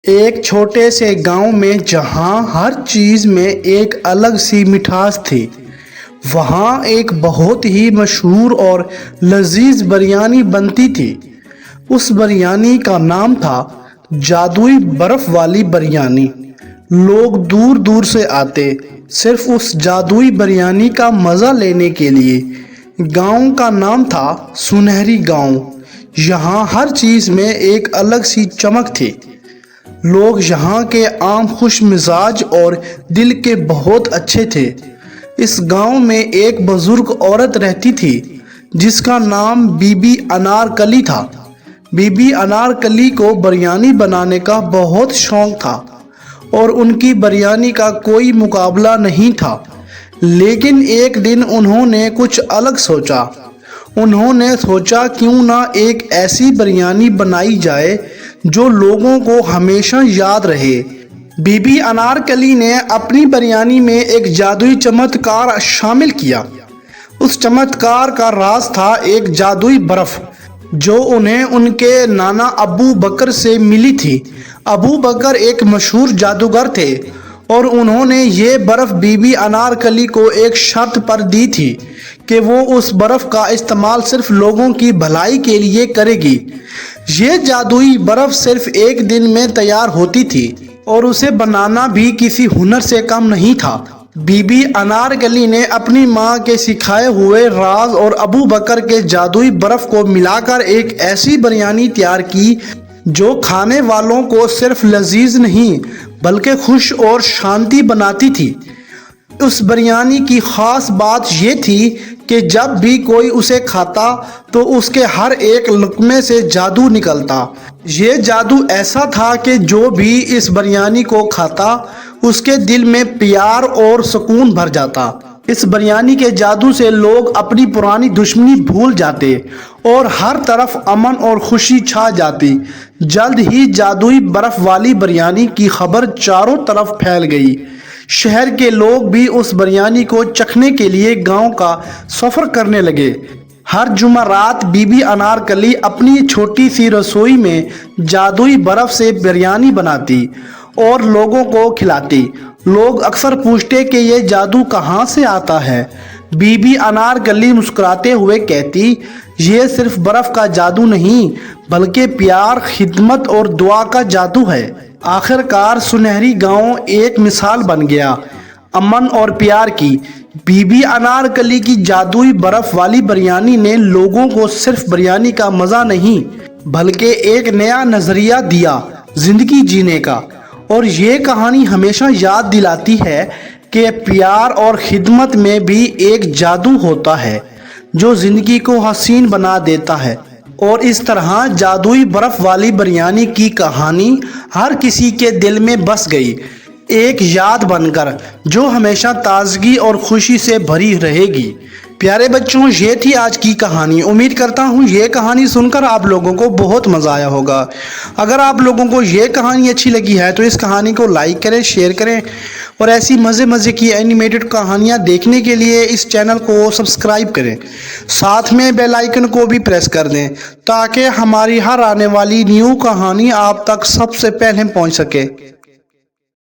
ایک چھوٹے سے گاؤں میں جہاں ہر چیز میں ایک الگ سی مٹھاس تھی، وہاں ایک بہت ہی مشہور اور لذیذ بریانی بنتی تھی۔ اس بریانی کا نام تھا جادوئی برف والی بریانی۔ لوگ دور دور سے آتے صرف اس جادوئی بریانی کا مزہ لینے کے لیے۔ گاؤں کا نام تھا سنہری گاؤں۔ یہاں ہر چیز میں ایک الگ سی چمک تھی۔ لوگ یہاں کے عام خوش مزاج اور دل کے بہت اچھے تھے۔ اس گاؤں میں ایک بزرگ عورت رہتی تھی جس کا نام بی بی انارکلی تھا۔ بی بی انارکلی کو بریانی بنانے کا بہت شوق تھا اور ان کی بریانی کا کوئی مقابلہ نہیں تھا۔ لیکن ایک دن انہوں نے کچھ الگ سوچا۔ انہوں نے سوچا کیوں نہ ایک ایسی بریانی بنائی جائے جو لوگوں کو ہمیشہ یاد رہے۔ بی بی انارکلی نے اپنی بریانی میں ایک جادوئی چمتکار شامل کیا۔ اس چمتکار کا راز تھا ایک جادوئی برف جو انہیں ان کے نانا ابو بکر سے ملی تھی۔ ابو بکر ایک مشہور جادوگر تھے اور انہوں نے یہ برف بی بی انارکلی کو ایک شرط پر دی تھی کہ وہ اس برف کا استعمال صرف لوگوں کی بھلائی کے لیے کرے گی۔ یہ جادوئی برف صرف ایک دن میں تیار ہوتی تھی اور اسے بنانا بھی کسی ہنر سے کم نہیں تھا۔ بی بی انارکلی نے اپنی ماں کے سکھائے ہوئے راز اور ابو بکر کے جادوئی برف کو ملا کر ایک ایسی بریانی تیار کی جو کھانے والوں کو صرف لذیذ نہیں بلکہ خوش اور شانتی بناتی تھی۔ اس بریانی کی خاص بات یہ تھی کہ جب بھی کوئی اسے کھاتا تو اس کے ہر ایک لقمے سے جادو نکلتا۔ یہ جادو ایسا تھا کہ جو بھی اس بریانی کو کھاتا اس کے دل میں پیار اور سکون بھر جاتا۔ اس بریانی کے جادو سے لوگ اپنی پرانی دشمنی بھول جاتے اور ہر طرف امن اور خوشی چھا جاتی۔ جلد ہی جادوئی برف والی بریانی کی خبر چاروں طرف پھیل گئی۔ شہر کے لوگ بھی اس بریانی کو چکھنے کے لیے گاؤں کا سفر کرنے لگے۔ ہر جمعرات بی بی انارکلی اپنی چھوٹی سی رسوئی میں جادوئی برف سے بریانی بناتی اور لوگوں کو کھلاتی۔ لوگ اکثر پوچھتے کہ یہ جادو کہاں سے آتا ہے۔ بی بی انارکلی مسکراتے ہوئے کہتی، یہ صرف برف کا جادو نہیں بلکہ پیار، خدمت اور دعا کا جادو ہے۔ آخر کار سنہری گاؤں ایک مثال بن گیا امن اور پیار کی۔ بی بی انارکلی کی جادوئی برف والی بریانی نے لوگوں کو صرف بریانی کا مزہ نہیں بلکہ ایک نیا نظریہ دیا زندگی جینے کا۔ اور یہ کہانی ہمیشہ یاد دلاتی ہے کہ پیار اور خدمت میں بھی ایک جادو ہوتا ہے جو زندگی کو حسین بنا دیتا ہے۔ اور اس طرح جادوئی برف والی بریانی کی کہانی ہر کسی کے دل میں بس گئی، ایک یاد بن کر جو ہمیشہ تازگی اور خوشی سے بھری رہے گی۔ پیارے بچوں، یہ تھی آج کی کہانی۔ امید کرتا ہوں یہ کہانی سن کر آپ لوگوں کو بہت مزہ آیا ہوگا۔ اگر آپ لوگوں کو یہ کہانی اچھی لگی ہے تو اس کہانی کو لائک کریں، شیئر کریں اور ایسی مزے کی اینیمیٹڈ کہانیاں دیکھنے کے لیے اس چینل کو سبسکرائب کریں۔ ساتھ میں بیل آئیکن کو بھی پریس کر دیں تاکہ ہماری ہر آنے والی نیو کہانی آپ تک سب سے پہلے پہنچ سکے۔